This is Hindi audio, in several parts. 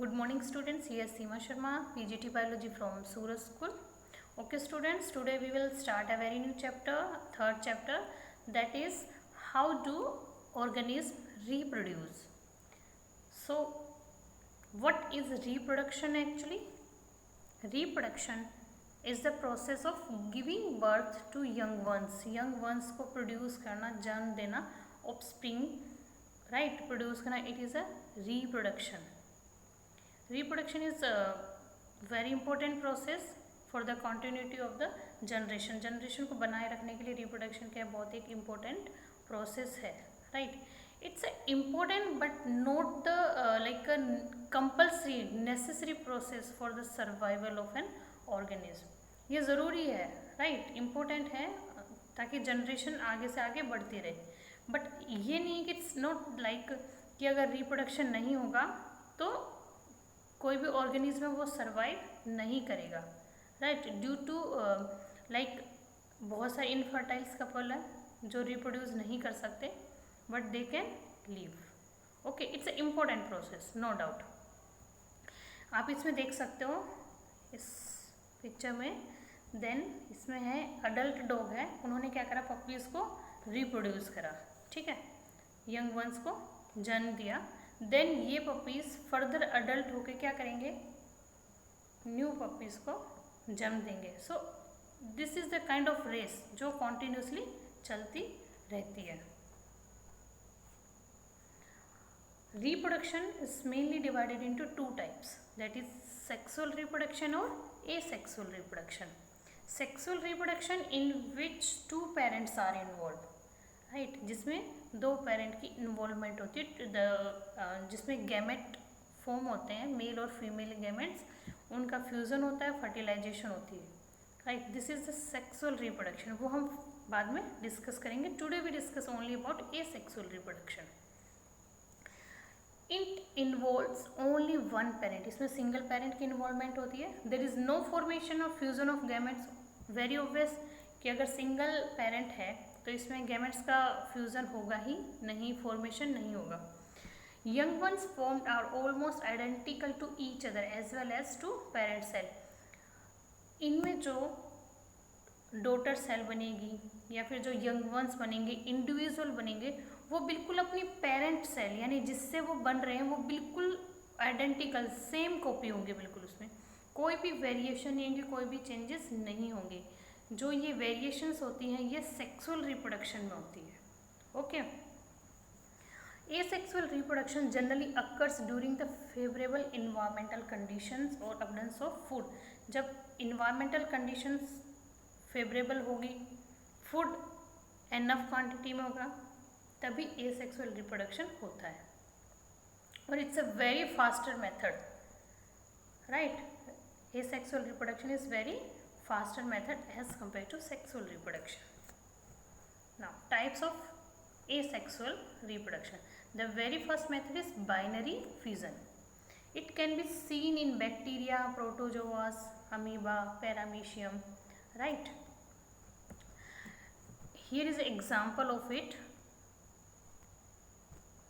Good morning students, here Seema Sharma, PGT Biology from Surat School. Okay students, today we will start a very new chapter, third chapter, that is how do organisms reproduce. So what is reproduction actually? Reproduction is the process of giving birth to young ones को produce करना, जन्म देना, offspring, right, produce करना, it is a reproduction. Reproduction is a very important process for the continuity of the generation. Generation को बनाए रखने के लिए reproduction क्या बहुत एक important process है, right? It's a important but not the like a compulsory necessary process for the survival of an organism. ये ज़रूरी है, right? Important है ताकि जनरेशन आगे से आगे बढ़ती रहे. बट ये नहीं कि इट्स नॉट लाइक कि अगर रिप्रोडक्शन नहीं होगा तो कोई भी ऑर्गेनिज्म वो सर्वाइव नहीं करेगा, राइट? ड्यू टू लाइक बहुत सारे इनफर्टाइल्स कपल है जो रिप्रोड्यूस नहीं कर सकते but they can live. Okay, it's a important process, no doubt. आप इसमें देख सकते हो इस पिक्चर में. देन इसमें है अडल्ट डॉग है, उन्होंने क्या करा, पपीज़ को रिप्रोड्यूस करा, ठीक है, यंग वंस को जन्म दिया. देन ये पपीज़ फर्दर अडल्ट होके क्या करेंगे, न्यू पपीज़ को जन्म देंगे. So this is the kind of race जो कॉन्टिन्यूसली चलती रहती है. Reproduction is mainly divided into two types, that is sexual reproduction और asexual reproduction. Sexual reproduction in which two parents are involve, right, जिसमें दो पेरेंट की इन्वॉल्वमेंट होती है, जिसमें गैमेट फॉर्म होते हैं, मेल और फीमेल गैमेट्स, उनका फ्यूज़न होता है, फर्टिलाइजेशन होती है, right. This is the sexual reproduction. वो हम बाद में डिस्कस करेंगे. Today we discuss only about asexual reproduction. It involves only one parent, इसमें सिंगल पेरेंट की इन्वॉल्वमेंट होती है. There is no formation of fusion of gametes. Very obvious कि अगर सिंगल पेरेंट है तो इसमें गैमेट्स का फ्यूज़न होगा ही नहीं, फॉर्मेशन नहीं होगा. Young ones formed are almost identical to each other as well as to parent cell. इनमें जो डॉटर सेल बनेगी या फिर जो यंग वंस बनेंगे, इंडिविजुअल बनेंगे, वो बिल्कुल अपनी पेरेंट सेल यानी जिससे वो बन रहे हैं वो बिल्कुल आइडेंटिकल सेम कॉपी होंगे, बिल्कुल उसमें कोई भी वेरिएशन नहीं होंगे, कोई भी चेंजेस नहीं होंगे. जो ये वेरिएशंस होती हैं ये सेक्सुअल रिप्रोडक्शन में होती है. Okay, asexual reproduction generally occurs during the favourable environmental conditions और अबंडेंस ऑफ फूड. जब इन्वायरमेंटल कंडीशंस फेवरेबल होगी, फूड एनफ क्वांटिटी में होगा, तभी एसेक्सुअल रिप्रोडक्शन होता है. और it's a very faster method, right. Asexual reproduction is very faster method as compared to sexual reproduction. Now, types of asexual reproduction. The very first method is binary fission. It can be seen in bacteria, protozoas, amoeba, paramecium, right? Here is an example of it.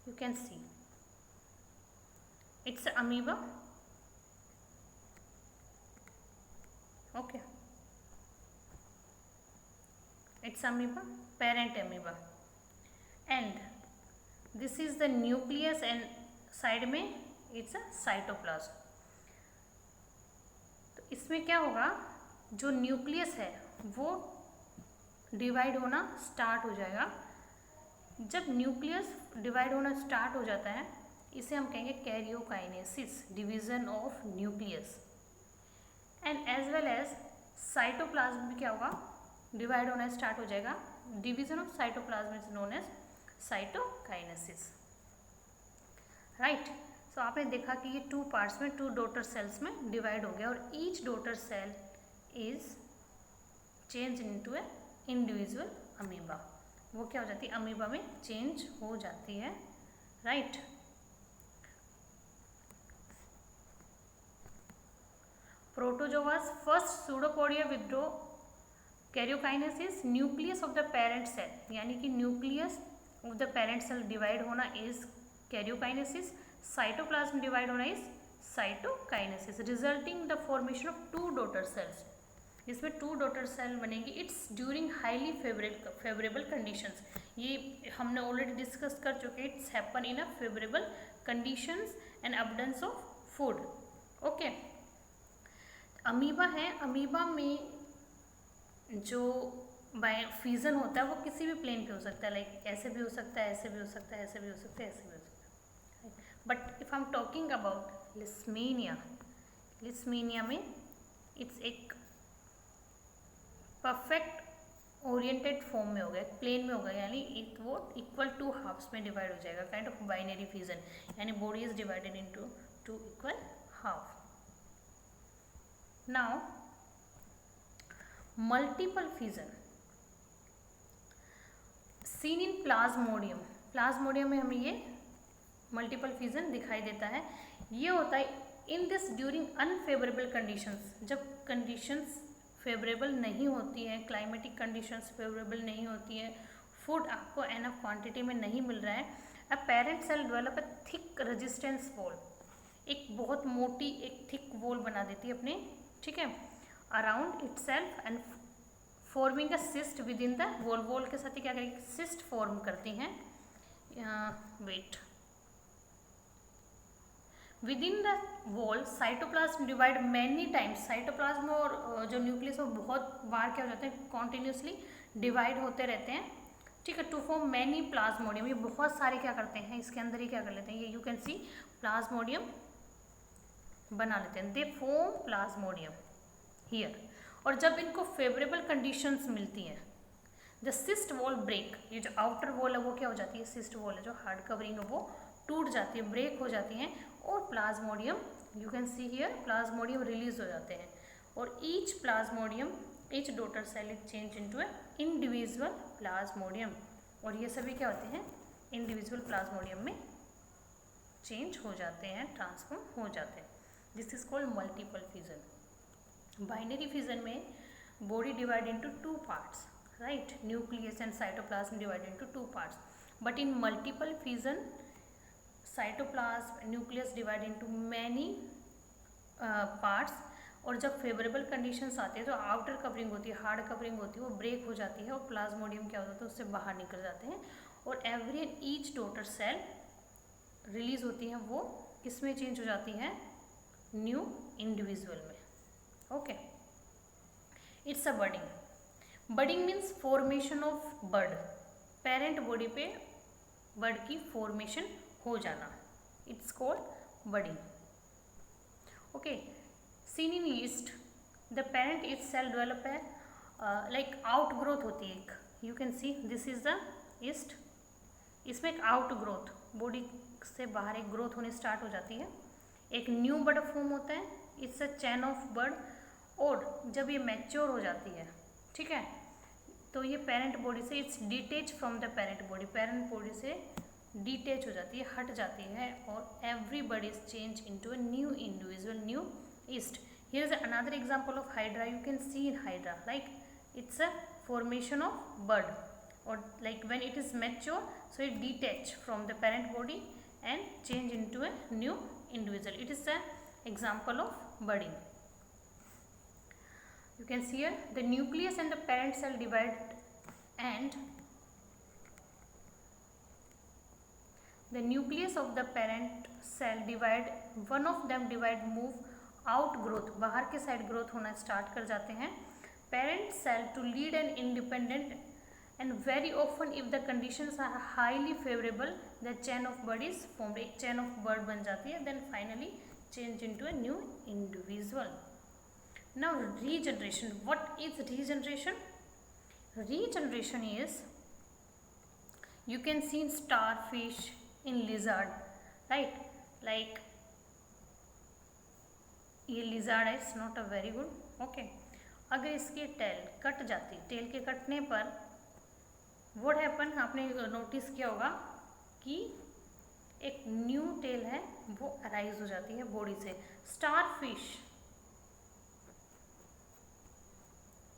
You can see. It's an amoeba. Okay. It's amoeba, parent amoeba, and this is the nucleus and side में it's a cytoplasm. तो इसमें क्या होगा, जो न्यूक्लियस है वो डिवाइड होना स्टार्ट हो जाएगा. जब न्यूक्लियस डिवाइड होना स्टार्ट हो जाता है इसे हम कहेंगे karyokinesis, division of nucleus. And as well as cytoplasm भी क्या होगा, डिवाइड होना स्टार्ट हो जाएगा. Division of cytoplasm is known as cytokinesis, right. So आपने देखा कि ये टू पार्ट्स में, टू डॉटर सेल्स में डिवाइड हो गया और each daughter cell is change into a individual amoeba. वो क्या हो जाती है, अमीबा में चेंज हो जाती है, right. Protozoas first pseudopodia withdraw karyokinesis. Nucleus of the parent cell, यानी कि nucleus of the parent cell divide होना इज कैरियोकाइनेसिस. साइटोप्लाज्म डिवाइड होना is cytokinesis resulting the formation of 2 daughter cells. इसमें 2 डॉटर सेल बनेगी। It's during highly favourable conditions. ये हमने ऑलरेडी डिस्कस कर चुके। It's happen in a favourable conditions and abundance of food. Okay, amoeba है। अमीबा में जो फिजन होता है वो किसी भी प्लेन पे हो सकता है, लाइक ऐसे भी हो सकता है, ऐसे भी हो सकता है, ऐसे भी हो सकता है, ऐसे भी हो सकता है। But if I am talking about leishmania, leishmania में इट्स एक परफेक्ट ओरिएंटेड फॉर्म में होगा, प्लेन में होगा, यानी वो इक्वल टू हाफ्स में डिवाइड हो जाएगा, काइंड ऑफ बाइनरी फिजन, यानी body is divided into 2 equal half. Now multiple fission seen in Plasmodium. Plasmodium में हमें ये मल्टीपल फिजन दिखाई देता है। ये होता है in this during unfavourable conditions, जब कंडीशंस फेवरेबल नहीं होती है, क्लाइमेटिक कंडीशंस फेवरेबल नहीं होती है, फूड आपको एनफ क्वांटिटी में नहीं मिल रहा है, a parent cell develop a thick resistance wall, एक बहुत मोटी एक थिक वॉल बना देती है अपने, ठीक है, around itself and forming a cyst within the wall. Wall के साथ ही क्या करेगी, सिस्ट फॉर्म करती हैं। Wait, within the wall cytoplasm divide many times. Cytoplasm और जो न्यूक्लियस वो बहुत बार क्या हो जाते हैं, कॉन्टिन्यूसली डिवाइड होते रहते हैं, ठीक है, टू फॉर्म मैनी प्लाज्मोडियम। ये बहुत सारे क्या करते हैं, इसके अंदर ही क्या कर लेते हैं, ये यू कैन सी प्लाज्मोडियम बना लेते हैं। They form Plasmodium here. और जब इनको फेवरेबल कंडीशंस मिलती हैं, द सिस्ट वॉल ब्रेक, ये जो आउटर वॉल है वो क्या हो जाती है, सिस्ट वॉल है जो हार्ड कवरिंग है वो टूट जाती है, ब्रेक हो जाती हैं, और plasmodium you can see here plasmodium release हो जाते हैं। और each plasmodium, each daughter cell is change into a individual plasmodium. और ये सभी क्या होते हैं, इंडिविजुअल प्लाज्मोडियम में चेंज हो जाते हैं, ट्रांसफॉर्म हो जाते हैं। This is called multiple fission. Binary fission में body divide into 2 parts, right, nucleus and cytoplasm divide into 2 parts. But in multiple fission cytoplasm nucleus divide into many parts. और जब फेवरेबल कंडीशंस आते हैं तो आउटर कवरिंग होती है, हार्ड कवरिंग होती है, वो ब्रेक हो जाती है और प्लाज्मोडियम क्या होता है, उससे बाहर निकल जाते हैं। और every and each daughter cell release होती है, वो किस में चेंज हो जाती है, न्यू इंडिविजुअल में। Okay, it's a budding. Budding means formation of bud, parent body पे बर्ड की फॉर्मेशन हो जाना, it's called budding. Okay, seen in yeast the parent yeast cell develop है, लाइक आउट ग्रोथ होती है एक, you can see this is the yeast. इसमें एक आउट ग्रोथ, बॉडी से बाहर एक ग्रोथ होने स्टार्ट हो जाती है, एक न्यू बर्ड फॉर्म होता है, it's a chain of bird. और जब ये मैच्योर हो जाती है, ठीक है, तो ये पेरेंट बॉडी से it's detach from the parent body, parent body से डिटेच हो जाती है, हट जाती है, और everybody is change into a new individual, new east. Here is another example of hydra, you can C in hydra like it's a formation of bud, or like when it is mature, so it detach from the parent body and change into a new individual. It is an example of budding. You can see here the nucleus and the parent cell divide, and the nucleus of the parent cell divide, one of them divide move out growth, बाहर के साइड ग्रोथ होना स्टार्ट कर जाते हैं, parent cell to lead an independent, and very often if the conditions are highly favorable the chain of bud is formed, एक chain of bud बन जाती है, then finally change into a new individual. Now regeneration, what is regeneration? Regeneration is, you can see in starfish, in lizard, right, like ये lizard है, it's not a very good, okay. अगर इसकी टेल कट जाती, टेल के कटने पर व्हाट हैपन, आपने नोटिस किया होगा कि एक न्यू टेल है वो अराइज हो जाती है बॉडी से। Starfish,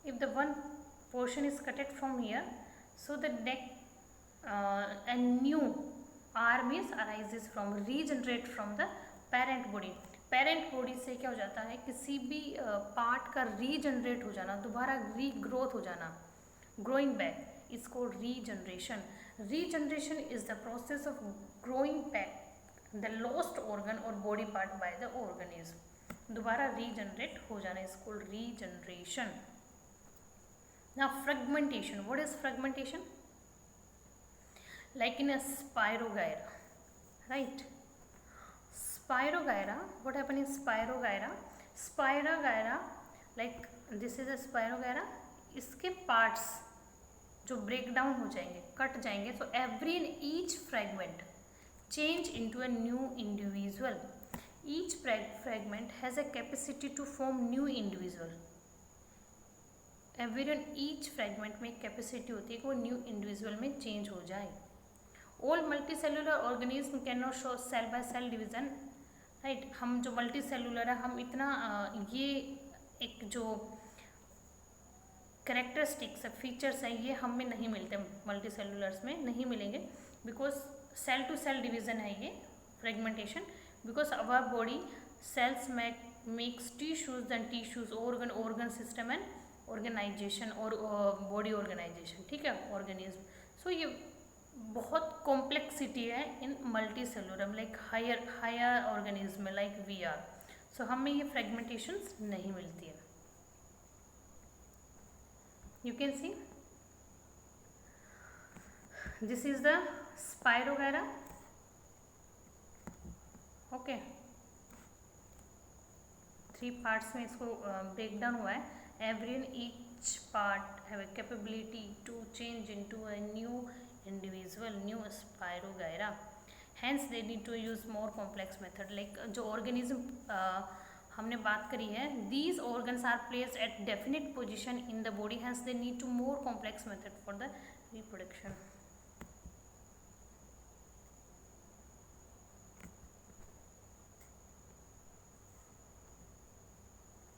if the one portion is कटेड from here, so the neck and new arm is arises from, regenerate from the parent body. Parent body से क्या हो जाता है, किसी भी पार्ट का रीजनरेट हो जाना, दोबारा रीग्रोथ हो जाना, growing back is called regeneration. Regeneration is the process of growing back the lost organ और body part by the organism. दोबारा रीजनरेट हो जाना is called regeneration. Now fragmentation. What is fragmentation? Like in a Spirogyra, right? Spirogyra. What happened in Spirogyra? Spirogyra, like this is a Spirogyra. इसके parts जो break down हो जाएंगे, कट जाएंगे. So every and each fragment change into a new individual. Each fragment has a capacity to form new individual. Every and each fragment में कैपेसिटी होती है कि वो न्यू इंडिविजुअल में चेंज हो जाए. All multi cellular organism can not show cell by cell division, right. हम जो मल्टी सेलुलर है, हम इतना ये एक जो करेक्टरिस्टिक्स फीचर्स हैं ये हम में नहीं मिलते, मल्टी सेलुलर्स में नहीं मिलेंगे, because cell to cell division है ये fragmentation. Because our body cells makes tissues and tissues organ system and organization और बॉडी ऑर्गेनाइजेशन, ठीक है, ऑर्गेनिज्म. सो ये बहुत कॉम्प्लेक्सिटी है in multi cellular, like higher organism like we are. So हमें ये फ्रेगमेंटेशंस नहीं मिलती है. You can see this is the spirogyra. Okay, 3 parts में इसको ब्रेक डाउन हुआ है. Every and each part have a capability to change into a new individual, new Spirogyra. Hence they need to use more complex method. Like जो organism हमने बात करी है, these organs are placed at definite position in the body. Hence they need to more complex method for the reproduction.